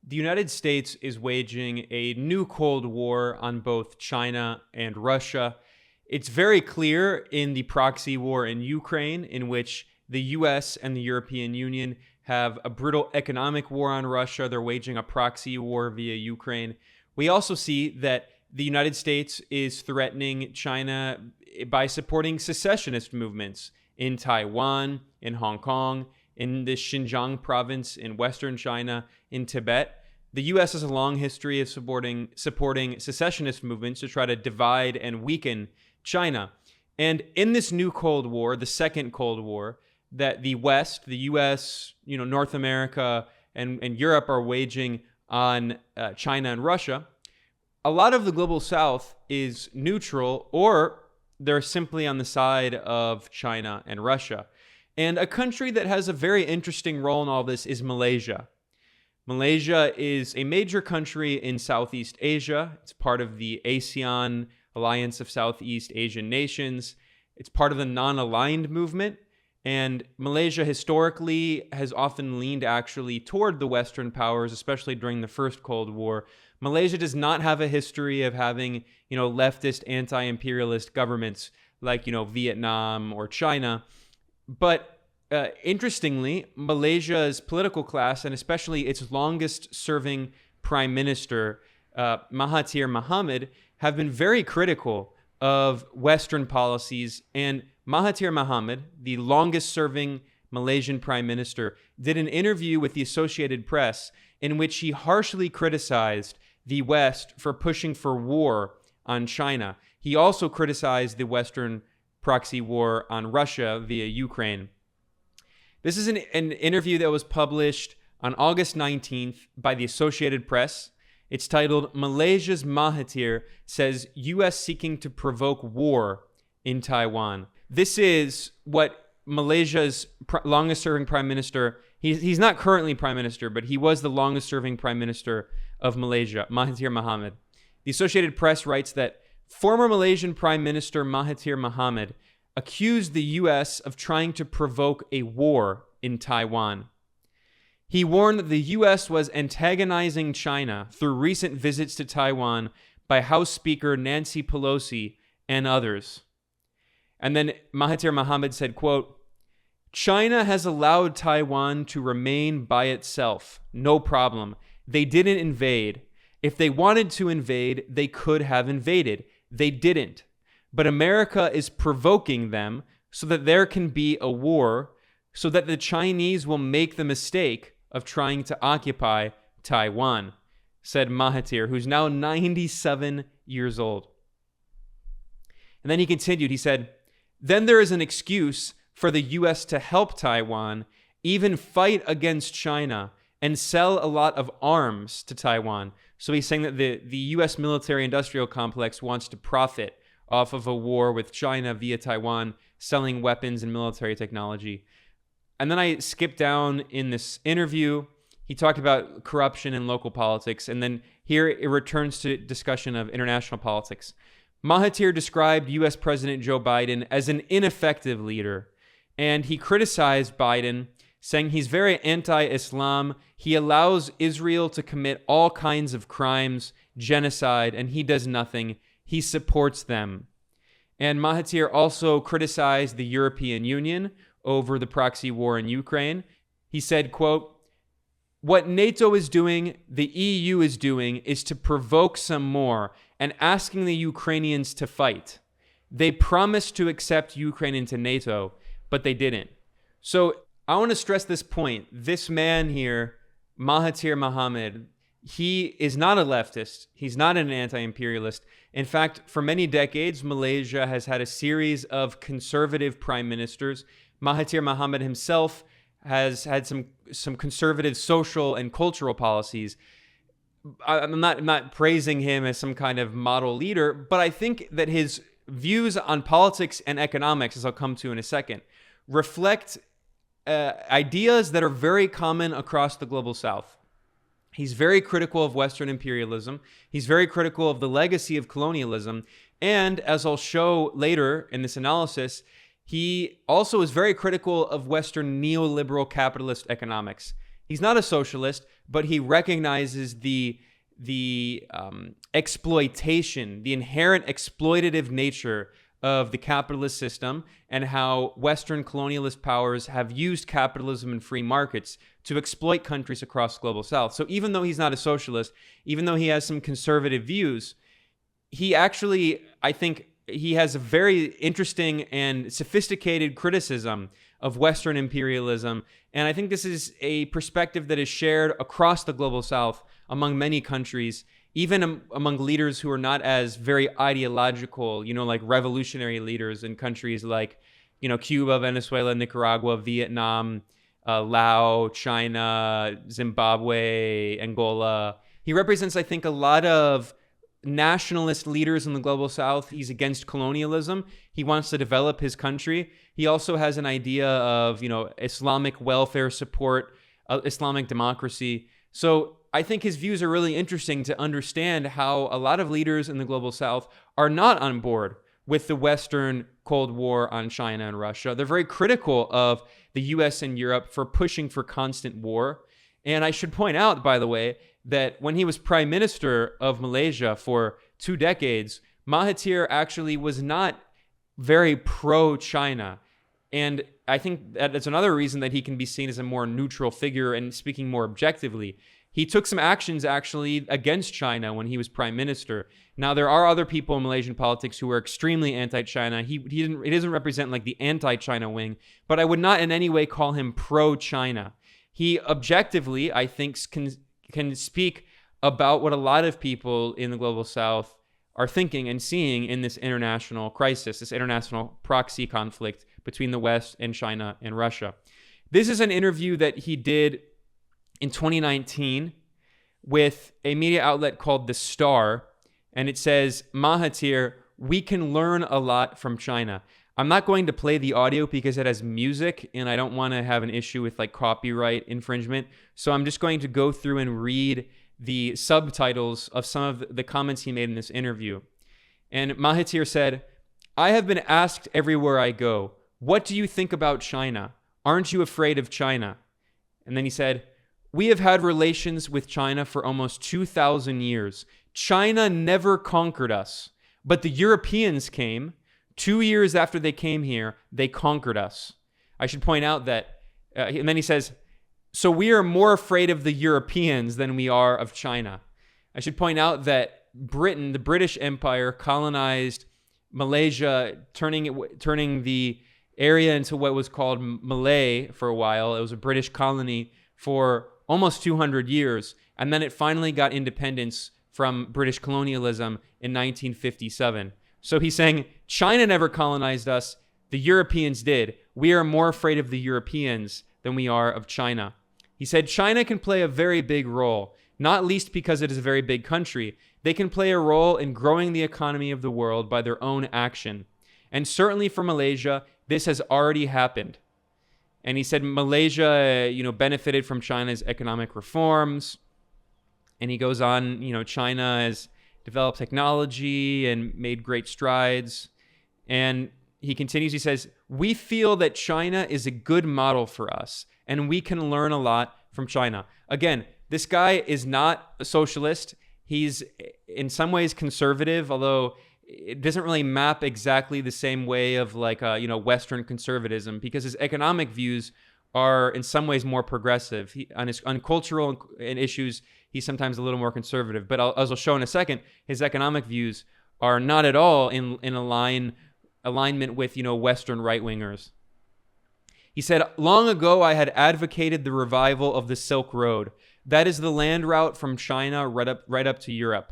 The United States is waging a new Cold War on both China and Russia. It's very clear in the proxy war in Ukraine, in which the US and the European Union have a brutal economic war on Russia. They're waging a proxy war via Ukraine. We also see that the United States is threatening China by supporting secessionist movements in Taiwan, in Hong Kong, in the Xinjiang province, in Western China, in Tibet. The U.S. has a long history of supporting secessionist movements to try to divide and weaken China. And in this new Cold War, the second Cold War, that the West, the U.S., North America, and Europe are waging on China and Russia, a lot of the global South is neutral, or they're simply on the side of China and Russia. And a country that has a very interesting role in all this is Malaysia. Malaysia is a major country in Southeast Asia. It's part of the ASEAN Alliance of Southeast Asian Nations. It's part of the non-aligned movement. And Malaysia historically has often leaned actually toward the Western powers, especially during the First Cold War. Malaysia does not have a history of having, leftist anti-imperialist governments like, Vietnam or China. But interestingly, Malaysia's political class, and especially its longest-serving prime minister, Mahathir Mohamad, have been very critical of Western policies. And Mahathir Mohamad, the longest-serving Malaysian prime minister, did an interview with the Associated Press in which he harshly criticized the West for pushing for war on China. He also criticized the Western proxy war on Russia via Ukraine. This is an interview that was published on August 19th by the Associated Press. It's titled, "Malaysia's Mahathir Says U.S. Seeking to Provoke War in Taiwan." This is what Malaysia's longest-serving prime minister, he's not currently prime minister, but he was the longest-serving prime minister of Malaysia, Mahathir Mohamad. The Associated Press writes that former Malaysian Prime Minister Mahathir Mohamad accused the U.S. of trying to provoke a war in Taiwan. He warned that the U.S. was antagonizing China through recent visits to Taiwan by House Speaker Nancy Pelosi and others. And then Mahathir Mohamad said, quote, "China has allowed Taiwan to remain by itself. No problem. They didn't invade. If they wanted to invade, they could have invaded. They didn't. But America is provoking them so that there can be a war, so that the Chinese will make the mistake of trying to occupy Taiwan," said Mahathir, who's now 97 years old. And then he continued, he said, "Then there is an excuse for the U.S. to help Taiwan, even fight against China, and sell a lot of arms to Taiwan." So he's saying that the U.S. military-industrial complex wants to profit off of a war with China via Taiwan, selling weapons and military technology. And then I skipped down in this interview. He talked about corruption in local politics. And then here it returns to discussion of international politics. Mahathir described U.S. President Joe Biden as an ineffective leader. And he criticized Biden, saying he's very anti-Islam. He allows Israel to commit all kinds of crimes, genocide, and he does nothing. He supports them. And Mahathir also criticized the European Union over the proxy war in Ukraine. He said, quote, "What NATO is doing, the EU is doing, is to provoke some more and asking the Ukrainians to fight. They promised to accept Ukraine into NATO, but they didn't." So I want to stress this point. This man here, Mahathir Mohamad, he is not a leftist. He's not an anti-imperialist. In fact, for many decades, Malaysia has had a series of conservative prime ministers. Mahathir Mohamad himself has had some conservative social and cultural policies. I'm not praising him as some kind of model leader, but I think that his views on politics and economics, as I'll come to in a second, reflect ideas that are very common across the global South. He's very critical of Western imperialism. He's very critical of the legacy of colonialism. And as I'll show later in this analysis, he also is very critical of Western neoliberal capitalist economics. He's not a socialist, but he recognizes the exploitation, the inherent exploitative nature of the capitalist system, and how Western colonialist powers have used capitalism and free markets to exploit countries across the global south. So even though he's not a socialist, even though he has some conservative views, he actually, I think, he has a very interesting and sophisticated criticism of Western imperialism. And I think this is a perspective that is shared across the global south among many countries, even among leaders who are not as very ideological, like revolutionary leaders in countries like, Cuba, Venezuela, Nicaragua, Vietnam, Laos, China, Zimbabwe, Angola. He represents, I think, a lot of nationalist leaders in the global south. He's against colonialism. He wants to develop his country. He also has an idea of, Islamic welfare support, Islamic democracy. So I think his views are really interesting to understand how a lot of leaders in the global south are not on board with the Western Cold War on China and Russia. They're very critical of the US and Europe for pushing for constant war. And I should point out, by the way, that when he was Prime Minister of Malaysia for 2 decades, Mahathir actually was not very pro-China. And I think that's another reason that he can be seen as a more neutral figure and speaking more objectively. He took some actions actually against China when he was Prime Minister. Now, there are other people in Malaysian politics who are extremely anti-China. He doesn't represent like the anti-China wing, but I would not in any way call him pro-China. He objectively, I think, can speak about what a lot of people in the global south are thinking and seeing in this international crisis, this international proxy conflict between the West and China and Russia. This is an interview that he did in 2019 with a media outlet called The Star, and it says, Mahathir, we can learn a lot from China. I'm not going to play the audio because it has music and I don't want to have an issue with like copyright infringement. So I'm just going to go through and read the subtitles of some of the comments he made in this interview. And Mahathir said, I have been asked everywhere I go, what do you think about China? Aren't you afraid of China? And then he said, we have had relations with China for almost 2,000 years. China never conquered us, but the Europeans came. 2 years after they came here, they conquered us. I should point out that, and then he says, so we are more afraid of the Europeans than we are of China. I should point out that Britain, the British Empire, colonized Malaysia, turning the area into what was called Malay for a while. It was a British colony for almost 200 years, and then it finally got independence from British colonialism in 1957. So he's saying, China never colonized us, the Europeans did. We are more afraid of the Europeans than we are of China. He said, China can play a very big role, not least because it is a very big country. They can play a role in growing the economy of the world by their own action. And certainly for Malaysia, this has already happened. And he said Malaysia, benefited from China's economic reforms. And he goes on, China has developed technology and made great strides. And he continues, he says, we feel that China is a good model for us, and we can learn a lot from China. Again, this guy is not a socialist. He's in some ways conservative, although it doesn't really map exactly the same way of like, Western conservatism, because his economic views are in some ways more progressive. On cultural and issues, he's sometimes a little more conservative. But as I'll show in a second, his economic views are not at all in alignment with, Western right-wingers. He said, long ago, I had advocated the revival of the Silk Road. That is the land route from China right up to Europe.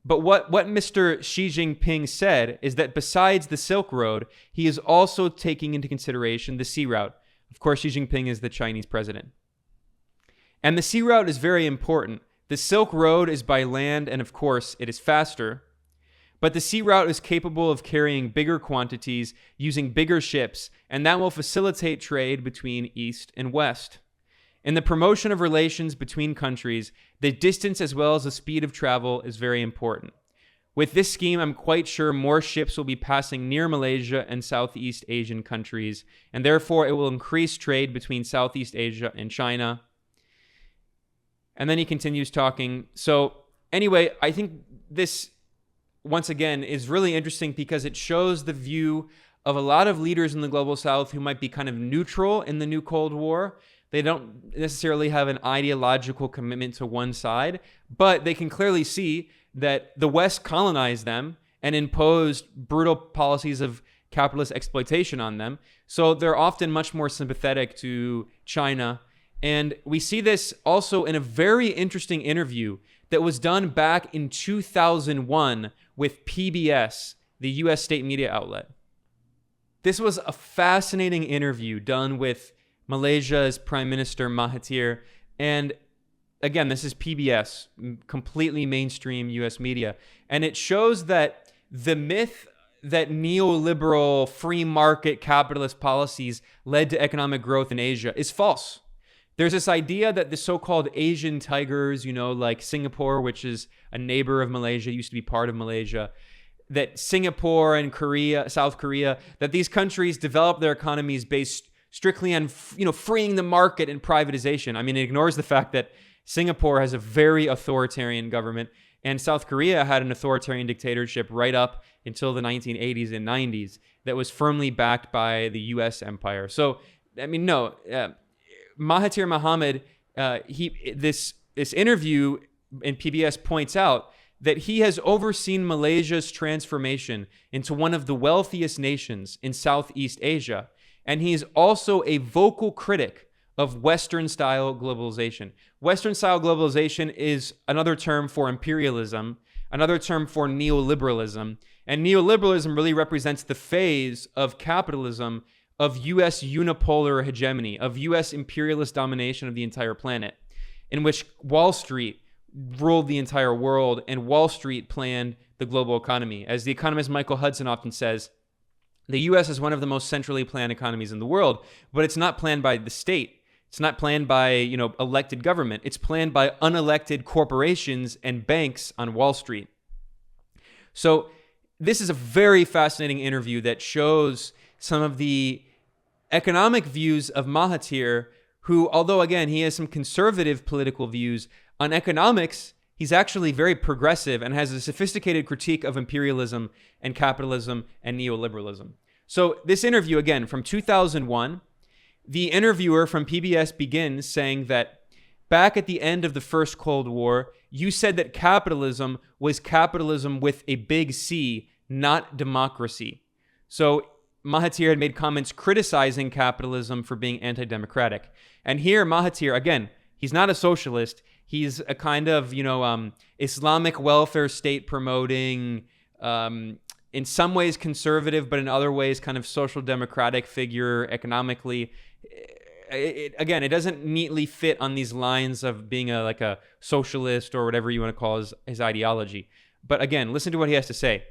But what Mr. Xi Jinping said is that besides the Silk Road, he is also taking into consideration the Sea Route. Of course, Xi Jinping is the Chinese president. And the Sea Route is very important. The Silk Road is by land, and of course, it is faster. But the Sea Route is capable of carrying bigger quantities using bigger ships, and that will facilitate trade between East and West. In the promotion of relations between countries, the distance as well as the speed of travel is very important. With this scheme, I'm quite sure more ships will be passing near Malaysia and Southeast Asian countries, and therefore it will increase trade between Southeast Asia and China. And then he continues talking. So anyway, I think this, once again, is really interesting because it shows the view of a lot of leaders in the global south who might be kind of neutral in the new Cold War. They don't necessarily have an ideological commitment to one side, but they can clearly see that the West colonized them and imposed brutal policies of capitalist exploitation on them. So they're often much more sympathetic to China. And we see this also in a very interesting interview that was done back in 2001 with PBS, the US state media outlet. This was a fascinating interview done with Malaysia's Prime Minister Mahathir. And again, this is PBS, completely mainstream US media. And it shows that the myth that neoliberal free market capitalist policies led to economic growth in Asia is false. There's this idea that the so-called Asian tigers, like Singapore, which is a neighbor of Malaysia, used to be part of Malaysia, that Singapore and Korea, South Korea, that these countries developed their economies based strictly on, freeing the market and privatization. I mean, it ignores the fact that Singapore has a very authoritarian government, and South Korea had an authoritarian dictatorship right up until the 1980s and 90s that was firmly backed by the U.S. empire. So, Mahathir Mohamad, this interview in PBS points out that he has overseen Malaysia's transformation into one of the wealthiest nations in Southeast Asia, and he is also a vocal critic of Western-style globalization. Western-style globalization is another term for imperialism, another term for neoliberalism, and neoliberalism really represents the phase of capitalism of U.S. unipolar hegemony, of U.S. imperialist domination of the entire planet, in which Wall Street ruled the entire world and Wall Street planned the global economy. As the economist Michael Hudson often says, the U.S. is one of the most centrally planned economies in the world, but it's not planned by the state. It's not planned by, elected government. It's planned by unelected corporations and banks on Wall Street. So this is a very fascinating interview that shows some of the economic views of Mahathir, who, although, again, he has some conservative political views on economics, he's actually very progressive and has a sophisticated critique of imperialism and capitalism and neoliberalism. So this interview, again, from 2001, the interviewer from PBS begins saying that back at the end of the first Cold War, you said that capitalism was capitalism with a big C, not democracy. So Mahathir had made comments criticizing capitalism for being anti-democratic. And here Mahathir, again, he's not a socialist. He's a kind of, Islamic welfare state promoting, in some ways conservative, but in other ways kind of social democratic figure economically. It doesn't neatly fit on these lines of being a socialist or whatever you want to call his ideology. But again, listen to what he has to say.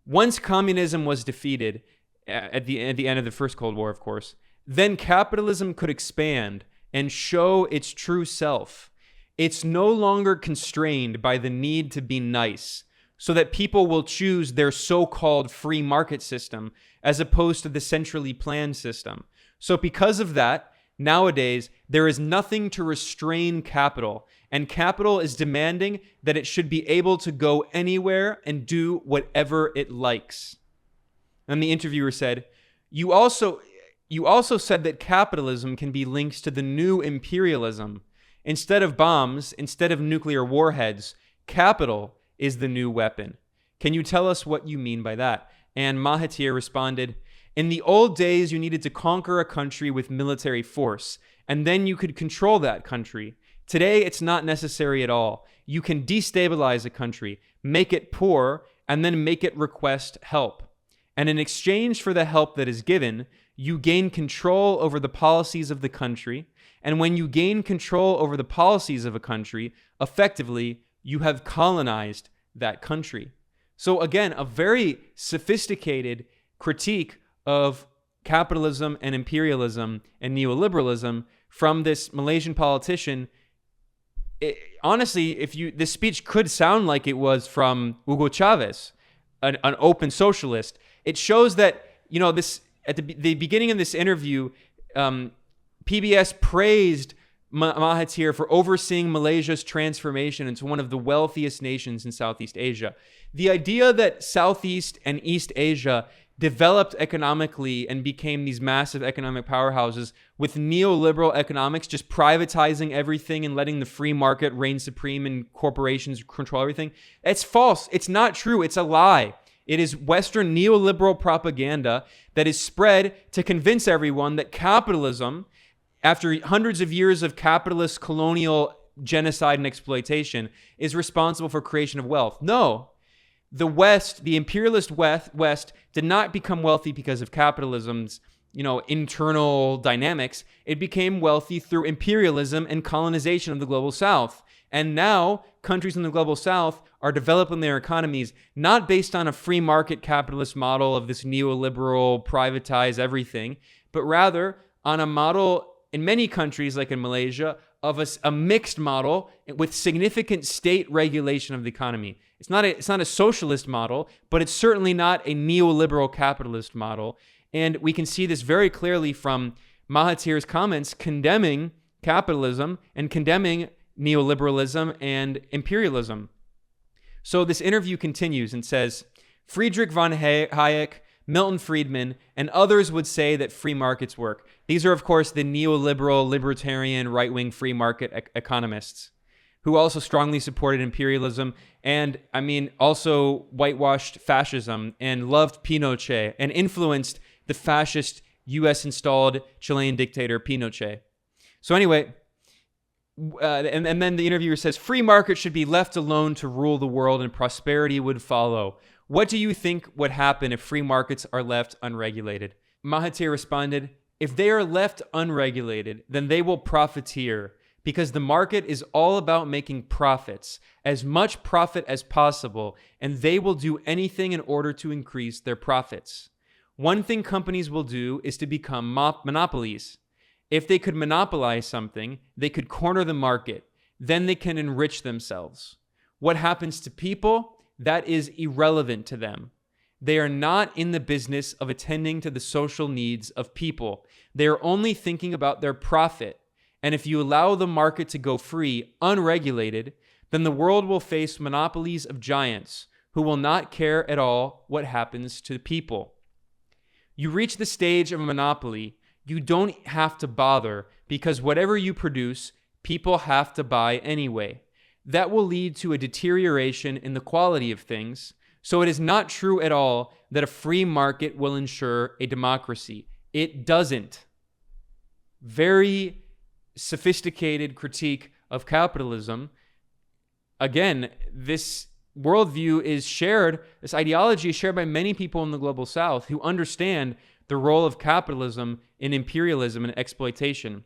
Once communism was defeated, at the end of the first Cold War, of course, then capitalism could expand and show its true self. It's no longer constrained by the need to be nice, so that people will choose their so-called free market system as opposed to the centrally planned system. So because of that, nowadays, there is nothing to restrain capital, and capital is demanding that it should be able to go anywhere and do whatever it likes. And the interviewer said, You also said that capitalism can be linked to the new imperialism. Instead of bombs, instead of nuclear warheads, capital is the new weapon. Can you tell us what you mean by that? And Mahathir responded, in the old days, you needed to conquer a country with military force, and then you could control that country. Today, it's not necessary at all. You can destabilize a country, make it poor, and then make it request help. And in exchange for the help that is given, you gain control over the policies of the country. And when you gain control over the policies of a country, effectively, you have colonized that country. So again, a very sophisticated critique of capitalism and imperialism and neoliberalism from this Malaysian politician. Honestly, this speech could sound like it was from Hugo Chavez, an open socialist. It shows that, this at the beginning of this interview, PBS praised Mahathir for overseeing Malaysia's transformation into one of the wealthiest nations in Southeast Asia. The idea that Southeast and East Asia developed economically and became these massive economic powerhouses with neoliberal economics, just privatizing everything and letting the free market reign supreme and corporations control everything, it's false. It's not true. It's a lie. It is Western neoliberal propaganda that is spread to convince everyone that capitalism, after hundreds of years of capitalist colonial genocide and exploitation, is responsible for creation of wealth. No. The West, the imperialist West, did not become wealthy because of capitalism's, internal dynamics. It became wealthy through imperialism and colonization of the global South. And now countries in the global South are developing their economies not based on a free market capitalist model of this neoliberal privatize everything, but rather on a model in many countries, like in Malaysia, of a mixed model with significant state regulation of the economy. It's not a socialist model, but it's certainly not a neoliberal capitalist model. And we can see this very clearly from Mahathir's comments condemning capitalism and condemning neoliberalism and imperialism. So this interview continues and says, Friedrich von Hayek, Milton Friedman, and others would say that free markets work. These are, of course, the neoliberal, libertarian, right-wing free market economists who also strongly supported imperialism and, also whitewashed fascism and loved Pinochet and influenced the fascist U.S.-installed Chilean dictator Pinochet. So anyway, and then the interviewer says, free market should be left alone to rule the world and prosperity would follow. What do you think would happen if free markets are left unregulated? Mahathir responded, if they are left unregulated, then they will profiteer because the market is all about making profits, as much profit as possible, and they will do anything in order to increase their profits. One thing companies will do is to become monopolies. If they could monopolize something, they could corner the market. Then they can enrich themselves. What happens to people? That is irrelevant to them. They are not in the business of attending to the social needs of people. They are only thinking about their profit. And if you allow the market to go free, unregulated, then the world will face monopolies of giants who will not care at all what happens to people. You reach the stage of a monopoly, you don't have to bother because whatever you produce, people have to buy anyway. That will lead to a deterioration in the quality of things. So it is not true at all that a free market will ensure a democracy. It doesn't. Very sophisticated critique of capitalism. Again, this worldview is shared, this ideology is shared by many people in the global South who understand the role of capitalism in imperialism and exploitation.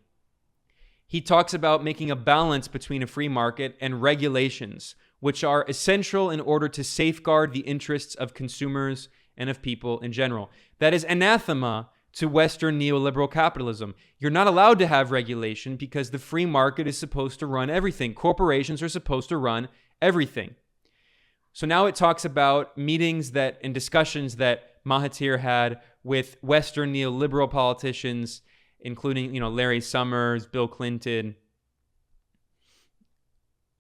He talks about making a balance between a free market and regulations, which are essential in order to safeguard the interests of consumers and of people in general. That is anathema to Western neoliberal capitalism. You're not allowed to have regulation because the free market is supposed to run everything. Corporations are supposed to run everything. So now it talks about meetings and discussions that Mahathir had with Western neoliberal politicians, including, Larry Summers, Bill Clinton.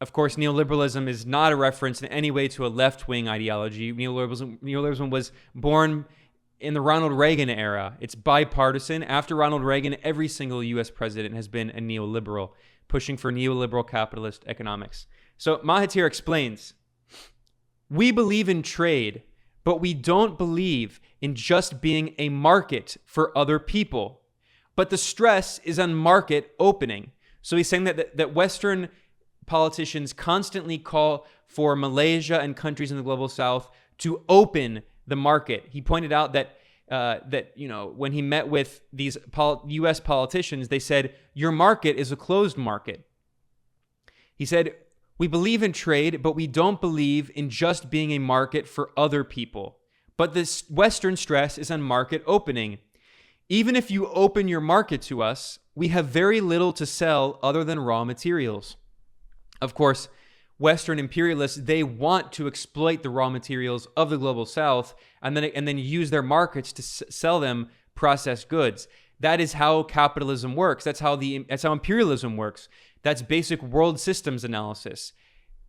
Of course, neoliberalism is not a reference in any way to a left-wing ideology. Neoliberalism was born in the Ronald Reagan era. It's bipartisan. After Ronald Reagan, every single U.S. president has been a neoliberal, pushing for neoliberal capitalist economics. So Mahathir explains, we believe in trade, but we don't believe in just being a market for other people. But the stress is on market opening. So he's saying that Western politicians constantly call for Malaysia and countries in the global South to open the market. He pointed out that when he met with these U.S. politicians, they said, your market is a closed market. He said, we believe in trade, but we don't believe in just being a market for other people. But this Western stress is on market opening. Even if you open your market to us, we have very little to sell other than raw materials. Of course, Western imperialists, they want to exploit the raw materials of the global South and then use their markets to sell them processed goods. That is how capitalism works. That's how imperialism works. That's basic world systems analysis.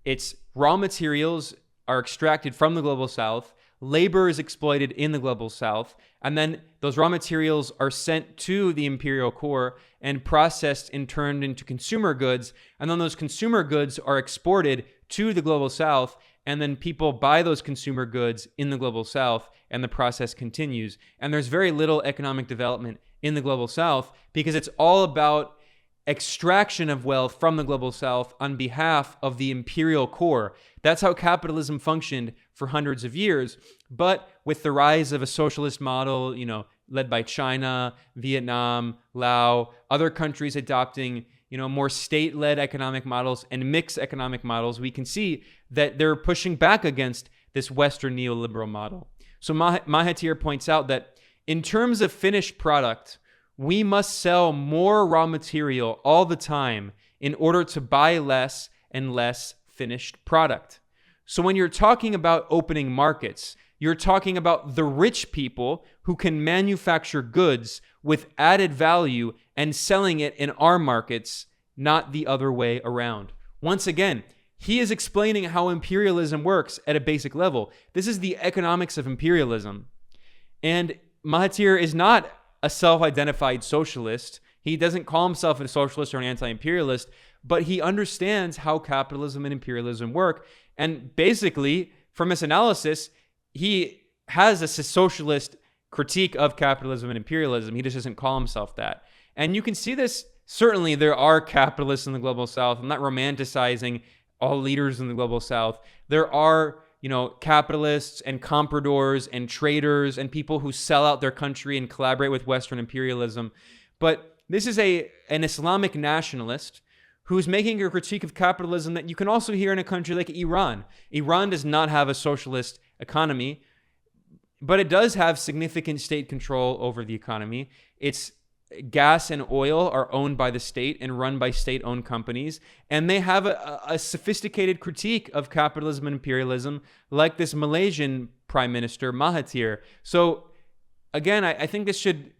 It's raw materials are extracted from the global south, labor is exploited in the global south, and then those raw materials are sent to the imperial core and processed and turned into consumer goods, and then those consumer goods are exported to the global south, and then people buy those consumer goods in the global south, and the process continues. And there's very little economic development in the global south because it's all about extraction of wealth from the global south on behalf of the imperial core. That's how capitalism functioned for hundreds of years. But with the rise of a socialist model, led by China, Vietnam, Laos, other countries adopting, more state-led economic models and mixed economic models, we can see that they're pushing back against this Western neoliberal model. So Mahathir points out that in terms of finished product, we must sell more raw material all the time in order to buy less and less finished product. So when you're talking about opening markets, you're talking about the rich people who can manufacture goods with added value and selling it in our markets, not the other way around. Once again, he is explaining how imperialism works at a basic level. This is the economics of imperialism. And Mahathir is not a self-identified socialist. He doesn't call himself a socialist or an anti-imperialist, but he understands how capitalism and imperialism work. And basically, from this analysis, he has a socialist critique of capitalism and imperialism. He just doesn't call himself that. And you can see this. Certainly, there are capitalists in the global south. I'm not romanticizing all leaders in the global south. There are capitalists and compradors and traders and people who sell out their country and collaborate with Western imperialism. But this is an Islamic nationalist who's making a critique of capitalism that you can also hear in a country like Iran. Iran does not have a socialist economy, but it does have significant state control over the economy. Its gas and oil are owned by the state and run by state-owned companies, and they have a sophisticated critique of capitalism and imperialism, like this Malaysian Prime Minister Mahathir. So, again, I think this should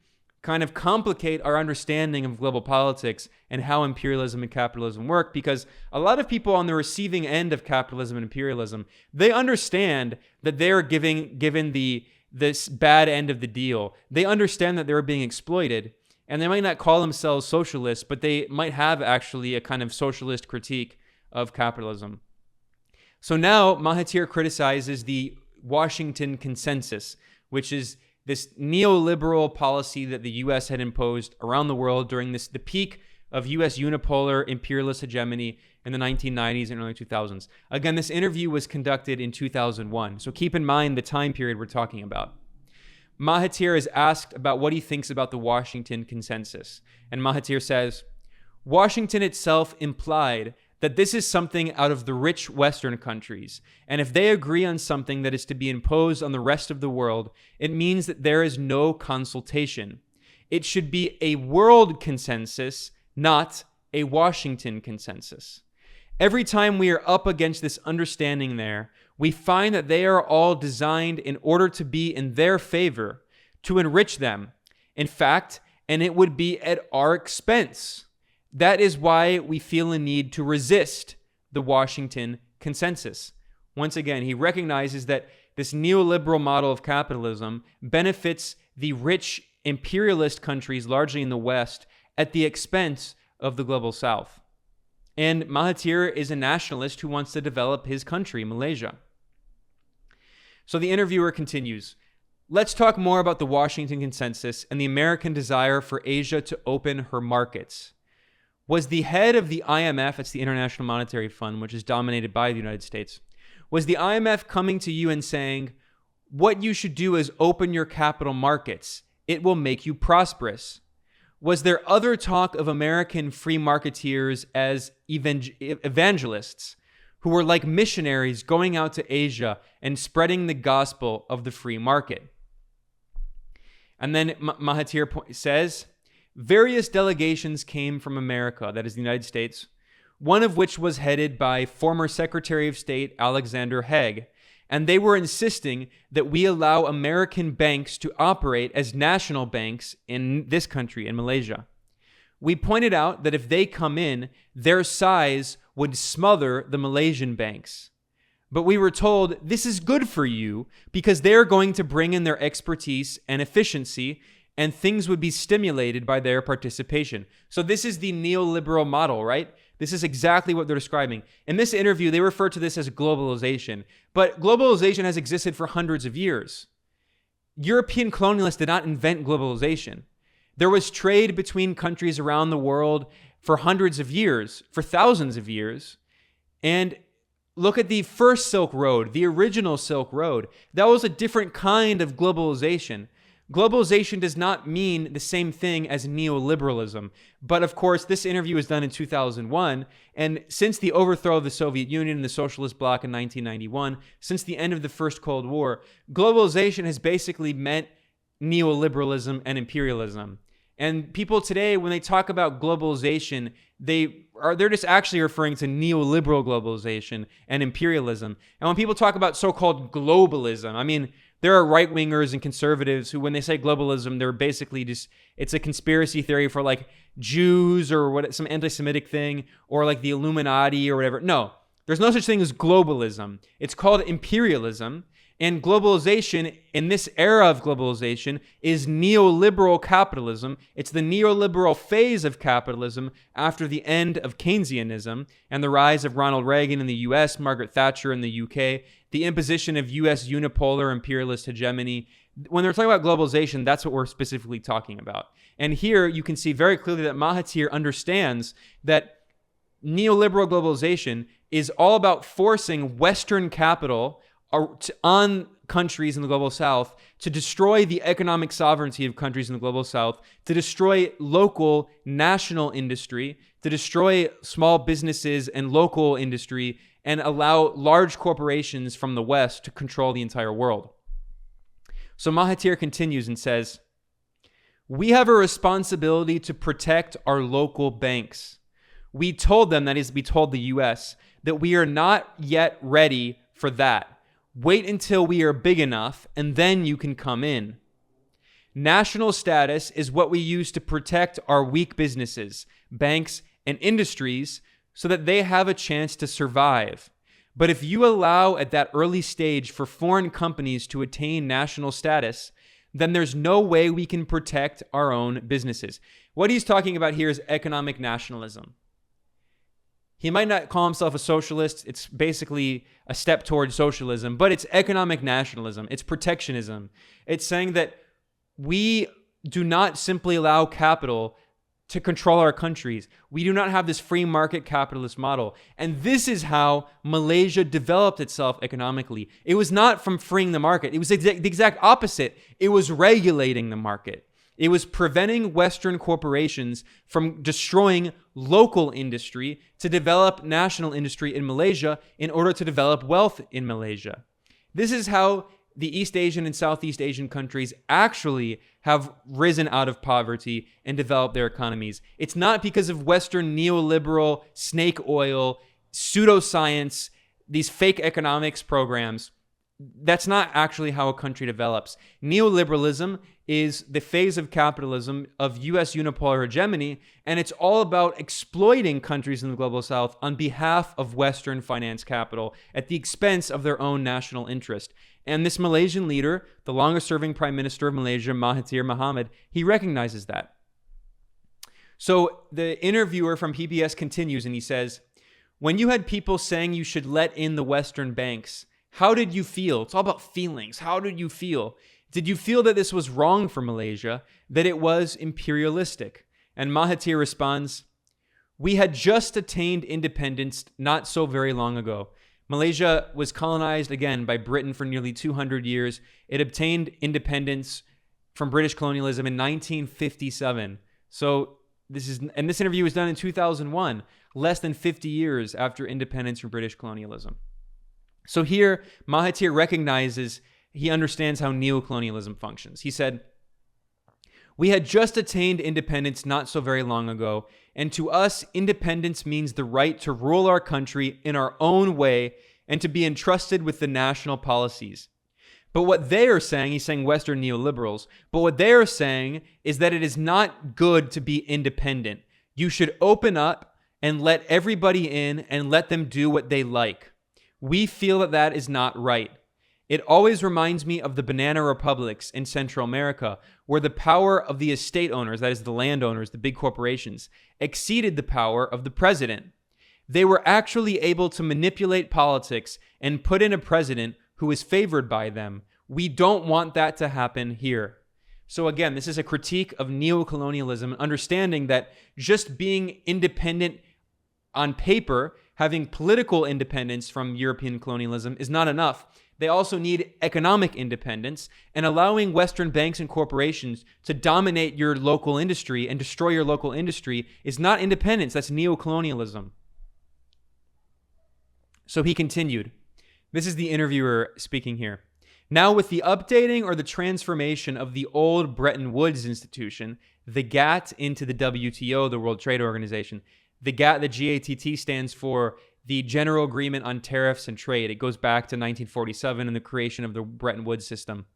kind of complicate our understanding of global politics and how imperialism and capitalism work, because a lot of people on the receiving end of capitalism and imperialism, they understand that they're given this bad end of the deal. They understand that they're being exploited. And they might not call themselves socialists, but they might have actually a kind of socialist critique of capitalism. So now Mahathir criticizes the Washington Consensus, which is this neoliberal policy that the U.S. had imposed around the world during the peak of U.S. unipolar imperialist hegemony in the 1990s and early 2000s. Again, this interview was conducted in 2001, so keep in mind the time period we're talking about. Mahathir is asked about what he thinks about the Washington Consensus. And Mahathir says, Washington itself implied that this is something out of the rich Western countries. And if they agree on something that is to be imposed on the rest of the world, it means that there is no consultation. It should be a world consensus, not a Washington consensus. Every time we are up against this understanding there, we find that they are all designed in order to be in their favor, to enrich them. In fact, and it would be at our expense. That is why we feel a need to resist the Washington Consensus. Once again, he recognizes that this neoliberal model of capitalism benefits the rich imperialist countries, largely in the West, at the expense of the global South. And Mahathir is a nationalist who wants to develop his country, Malaysia. So the interviewer continues, let's talk more about the Washington Consensus and the American desire for Asia to open her markets. Was the head of the IMF, it's the International Monetary Fund, which is dominated by the United States, was the IMF coming to you and saying, what you should do is open your capital markets. It will make you prosperous. Was there other talk of American free marketeers as evangelists who were like missionaries going out to Asia and spreading the gospel of the free market? And then Mahathir says, various delegations came from America, that is the United States, one of which was headed by former Secretary of State Alexander Haig. and they were insisting that we allow American banks to operate as national banks in this country, in Malaysia. We pointed out that if they come in, their size would smother the Malaysian banks. But we were told this is good for you because they're going to bring in their expertise and efficiency, and things would be stimulated by their participation. So this is the neoliberal model, right? This is exactly what they're describing. In this interview, they refer to this as globalization. But globalization has existed for hundreds of years. European colonialists did not invent globalization. There was trade between countries around the world for hundreds of years, for thousands of years. And look at the first Silk Road, the original Silk Road. That was a different kind of globalization. Globalization does not mean the same thing as neoliberalism. But of course, this interview was done in 2001. And since the overthrow of the Soviet Union and the socialist bloc in 1991, since the end of the First Cold War, globalization has basically meant neoliberalism and imperialism. And people today, when they talk about globalization, they're just actually referring to neoliberal globalization and imperialism. And when people talk about so-called globalism, I mean, there are right-wingers and conservatives who, when they say globalism, they're basically just, it's a conspiracy theory for like Jews or what, some anti-Semitic thing, or like the Illuminati or whatever. No, there's no such thing as globalism. It's called imperialism. And globalization, in this era of globalization, is neoliberal capitalism. It's the neoliberal phase of capitalism after the end of Keynesianism and the rise of Ronald Reagan in the US, Margaret Thatcher in the UK, the imposition of US unipolar imperialist hegemony. When they're talking about globalization, that's what we're specifically talking about. And here you can see very clearly that Mahathir understands that neoliberal globalization is all about forcing Western capital on countries in the global south to destroy the economic sovereignty of countries in the global south, to destroy local national industry, to destroy small businesses and local industry, and allow large corporations from the West to control the entire world. So Mahathir continues and says, "We have a responsibility to protect our local banks. We told them," that is, we told the US, "that we are not yet ready for that. Wait until we are big enough, and then you can come in. National status is what we use to protect our weak businesses, banks, and industries so that they have a chance to survive. But if you allow at that early stage for foreign companies to attain national status, then there's no way we can protect our own businesses." What he's talking about here is economic nationalism. He might not call himself a socialist. It's basically a step towards socialism, but it's economic nationalism. It's protectionism. It's saying that we do not simply allow capital to control our countries. We do not have this free market capitalist model. And this is how Malaysia developed itself economically. It was not from freeing the market. It was the exact opposite. It was regulating the market. It was preventing Western corporations from destroying local industry to develop national industry in Malaysia in order to develop wealth in Malaysia. This is how the East Asian and Southeast Asian countries actually have risen out of poverty and developed their economies. It's not because of Western neoliberal, snake oil, pseudoscience, these fake economics programs. That's not actually how a country develops. Neoliberalism is the phase of capitalism of US unipolar hegemony, and it's all about exploiting countries in the global south on behalf of Western finance capital at the expense of their own national interest. And this Malaysian leader, the longest-serving Prime Minister of Malaysia, Mahathir Mohamad, he recognizes that. So the interviewer from PBS continues and he says, "When you had people saying you should let in the Western banks, how did you feel?" It's all about feelings. How did you feel? Did you feel that this was wrong for Malaysia, that it was imperialistic? And Mahathir responds, "We had just attained independence not so very long ago. Malaysia was colonized again by Britain for nearly 200 years. It obtained independence from British colonialism in 1957. So this interview was done in 2001, less than 50 years after independence from British colonialism. So here, Mahathir recognizes, he understands how neocolonialism functions. He said, "We had just attained independence not so very long ago, and to us, independence means the right to rule our country in our own way and to be entrusted with the national policies. But what they are saying, he's saying Western neoliberals, but what they are saying is that it is not good to be independent. You should open up and let everybody in and let them do what they like. We feel that that is not right. It always reminds me of the banana republics in Central America, where the power of the estate owners, that is the landowners, the big corporations, exceeded the power of the president. They were actually able to manipulate politics and put in a president who is favored by them. We don't want that to happen here. So again, this is a critique of neocolonialism, understanding that just being independent on paper, having political independence from European colonialism is not enough. They also need economic independence, and allowing Western banks and corporations to dominate your local industry and destroy your local industry is not independence, that's neocolonialism. So he continued. This is the interviewer speaking here. Now, with the updating or the transformation of the old Bretton Woods institution, the GATT, into the WTO, the World Trade Organization, the GATT, the GATT stands for the General Agreement on Tariffs and Trade. It goes back to 1947 and the creation of the Bretton Woods system.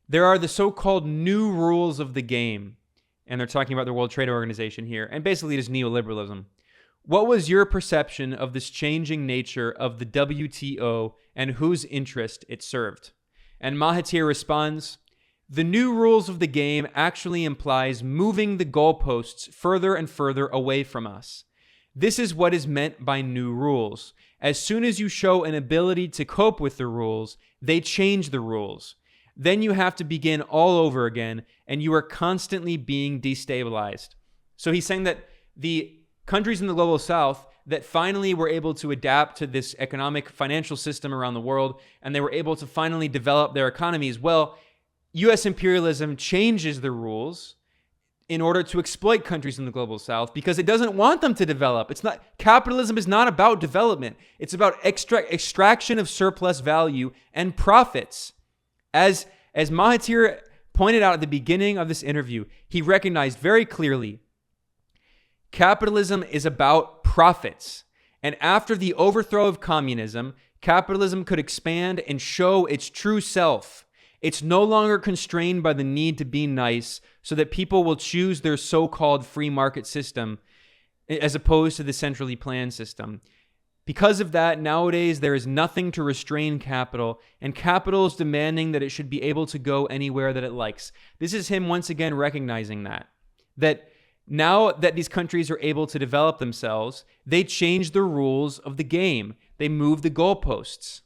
There are the so-called new rules of the game, and they're talking about the World Trade Organization here, and basically it is neoliberalism. What was your perception of this changing nature of the WTO and whose interest it served? And Mahathir responds, the new rules of the game actually implies moving the goalposts further and further away from us. This is what is meant by new rules. As soon as you show an ability to cope with the rules, they change the rules. Then you have to begin all over again, and you are constantly being destabilized. So he's saying that the countries in the global south that finally were able to adapt to this economic financial system around the world, and they were able to finally develop their economies, well, U.S. imperialism changes the rules in order to exploit countries in the global south because it doesn't want them to develop. It's not, capitalism is not about development. It's about extraction of surplus value and profits. As Mahathir pointed out at the beginning of this interview, he recognized very clearly capitalism is about profits. And after the overthrow of communism, capitalism could expand and show its true self. It's no longer constrained by the need to be nice so that people will choose their so-called free market system as opposed to the centrally planned system. Because of that, nowadays there is nothing to restrain capital, and capital is demanding that it should be able to go anywhere that it likes. This is him once again recognizing that now that these countries are able to develop themselves, they change the rules of the game. They move the goalposts.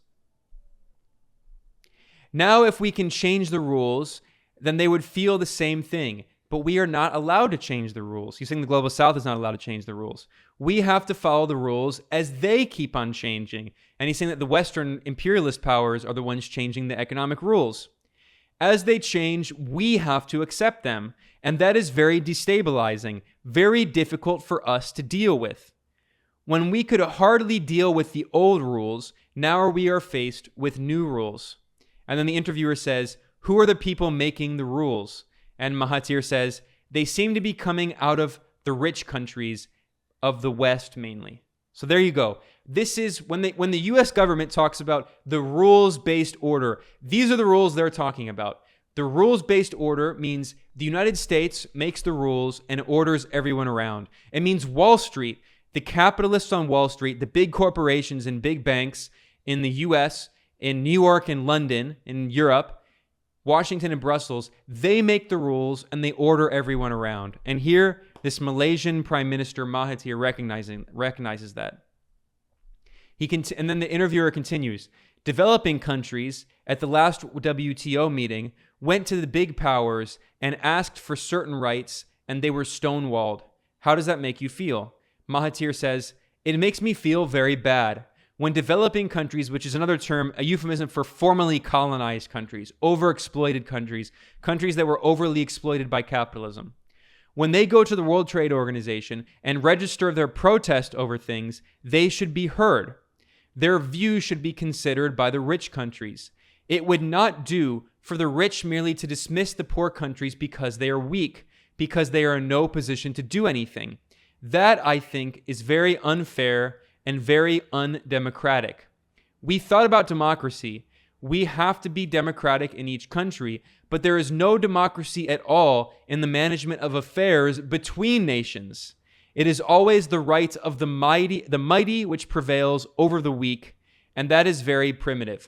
Now, if we can change the rules, then they would feel the same thing. But we are not allowed to change the rules. He's saying the global south is not allowed to change the rules. We have to follow the rules as they keep on changing. And he's saying that the Western imperialist powers are the ones changing the economic rules. As they change, we have to accept them. And that is very destabilizing, very difficult for us to deal with. When we could hardly deal with the old rules, now we are faced with new rules. And then the interviewer says, who are the people making the rules? And Mahathir says, they seem to be coming out of the rich countries of the West mainly. So there you go. This is when the US government talks about the rules-based order. These are the rules they're talking about. The rules-based order means the United States makes the rules and orders everyone around. It means Wall Street, the capitalists on Wall Street, the big corporations and big banks in the US, in New York and London, in Europe, Washington and Brussels, they make the rules and they order everyone around. And here, this Malaysian Prime Minister Mahathir recognizes that. And then the interviewer continues, developing countries at the last WTO meeting went to the big powers and asked for certain rights, and they were stonewalled. How does that make you feel? Mahathir says, it makes me feel very bad. When developing countries, which is another term, a euphemism for formerly colonized countries, overexploited countries, countries that were overly exploited by capitalism. When they go to the World Trade Organization and register their protest over things, they should be heard. Their views should be considered by the rich countries. It would not do for the rich merely to dismiss the poor countries because they are weak, because they are in no position to do anything. That, I think, is very unfair and very undemocratic. We thought about democracy. We have to be democratic in each country, but there is no democracy at all in the management of affairs between nations. It is always the right of the mighty which prevails over the weak, and that is very primitive.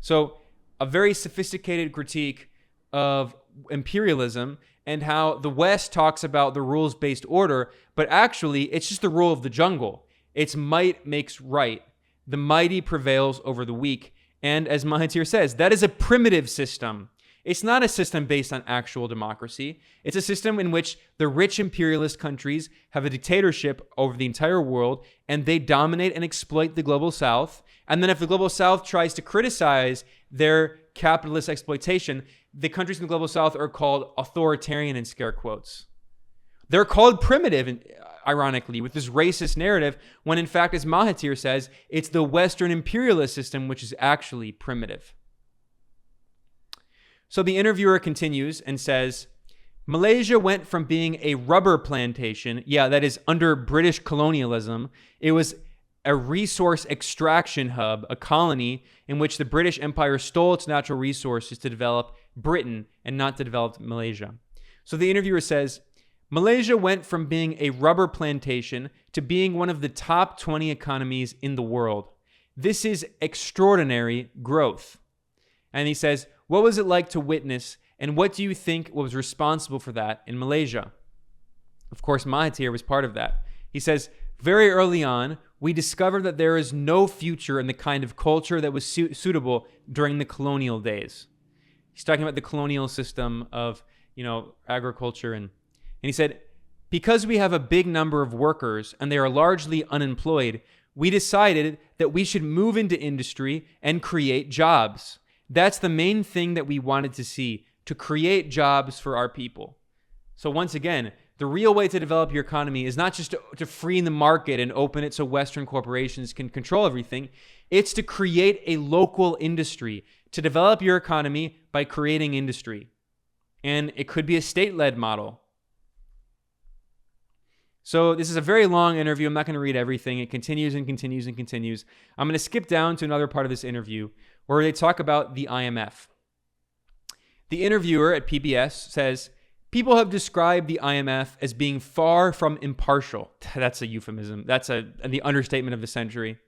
So, a very sophisticated critique of imperialism and how the West talks about the rules-based order, but actually it's just the rule of the jungle. It's might makes right. The mighty prevails over the weak. And as Mahathir says, that is a primitive system. It's not a system based on actual democracy. It's a system in which the rich imperialist countries have a dictatorship over the entire world, and they dominate and exploit the global South. And then if the global South tries to criticize their capitalist exploitation, the countries in the global South are called authoritarian in scare quotes. They're called primitive, ironically, with this racist narrative, when in fact, as Mahathir says, it's the Western imperialist system which is actually primitive. So the interviewer continues and says, Malaysia went from being a rubber plantation, that is under British colonialism. It was a resource extraction hub, a colony in which the British Empire stole its natural resources to develop Britain and not to develop Malaysia. So the interviewer says, Malaysia went from being a rubber plantation to being one of the top 20 economies in the world. This is extraordinary growth. And he says, what was it like to witness, and what do you think was responsible for that in Malaysia? Of course, Mahathir was part of that. He says, very early on, we discovered that there is no future in the kind of culture that was suitable during the colonial days. He's talking about the colonial system of, agriculture. And he said, because we have a big number of workers and they are largely unemployed, we decided that we should move into industry and create jobs. That's the main thing that we wanted to see, to create jobs for our people. So once again, the real way to develop your economy is not just to free the market and open it so Western corporations can control everything. It's to create a local industry, to develop your economy by creating industry. And it could be a state-led model. So this is a very long interview. I'm not going to read everything. It continues and continues and continues. I'm going to skip down to another part of this interview where they talk about the IMF. The interviewer at PBS says, people have described the IMF as being far from impartial. That's a euphemism. That's the understatement of the century.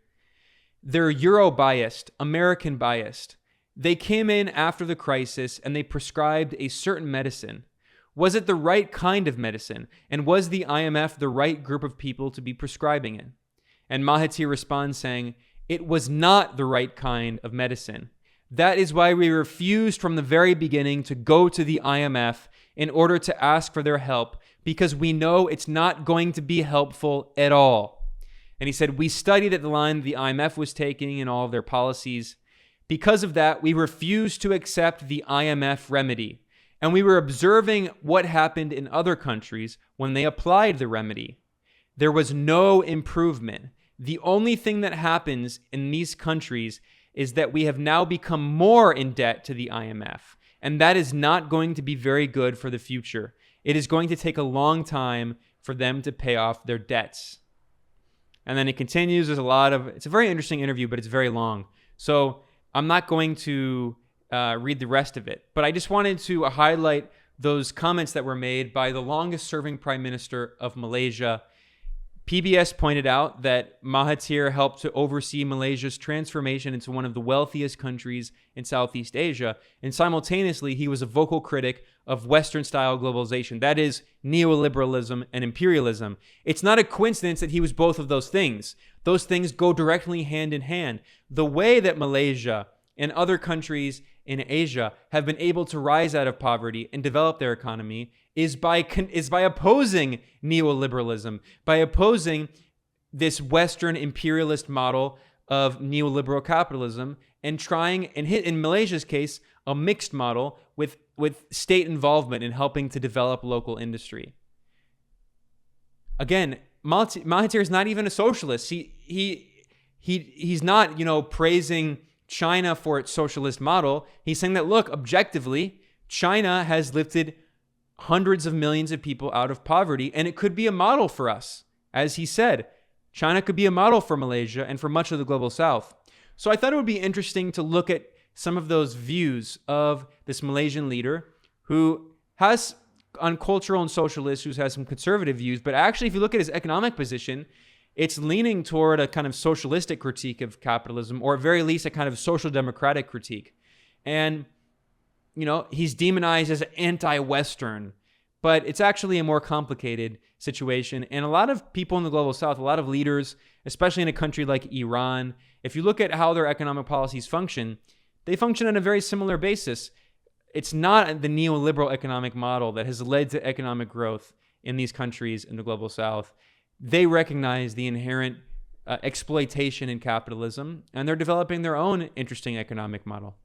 They're Euro-biased, American-biased. They came in after the crisis and they prescribed a certain medicine. Was it the right kind of medicine? And was the IMF the right group of people to be prescribing it? And Mahathir responds saying, it was not the right kind of medicine. That is why we refused from the very beginning to go to the IMF in order to ask for their help, because we know it's not going to be helpful at all. And he said, we studied at the line the IMF was taking in all of their policies. Because of that, we refused to accept the IMF remedy. And we were observing what happened in other countries when they applied the remedy. There was no improvement. The only thing that happens in these countries is that we have now become more in debt to the IMF. And that is not going to be very good for the future. It is going to take a long time for them to pay off their debts. And then it continues. It's a very interesting interview, but it's very long. So I'm not going to read the rest of it. But I just wanted to highlight those comments that were made by the longest serving Prime Minister of Malaysia. PBS pointed out that Mahathir helped to oversee Malaysia's transformation into one of the wealthiest countries in Southeast Asia. And simultaneously, he was a vocal critic of Western-style globalization. That is neoliberalism and imperialism. It's not a coincidence that he was both of those things. Those things go directly hand in hand. The way that Malaysia and other countries in Asia have been able to rise out of poverty and develop their economy is by opposing neoliberalism, by opposing this Western imperialist model of neoliberal capitalism, and trying, in Malaysia's case, a mixed model with state involvement in helping to develop local industry. Again, Mahathir is not even a socialist. He's not, praising China for its socialist model. He's saying that, look, objectively, China has lifted hundreds of millions of people out of poverty, and it could be a model for us. As he said, China could be a model for Malaysia and for much of the global South. So I thought it would be interesting to look at some of those views of this Malaysian leader who has, on cultural and social issues, has some conservative views. But actually, if you look at his economic position, it's leaning toward a kind of socialistic critique of capitalism, or at very least a kind of social democratic critique. And, he's demonized as anti-Western, but it's actually a more complicated situation. And a lot of people in the global south, a lot of leaders, especially in a country like Iran, if you look at how their economic policies function, they function on a very similar basis. It's not the neoliberal economic model that has led to economic growth in these countries in the global south. They recognize the inherent exploitation in capitalism, and they're developing their own interesting economic model.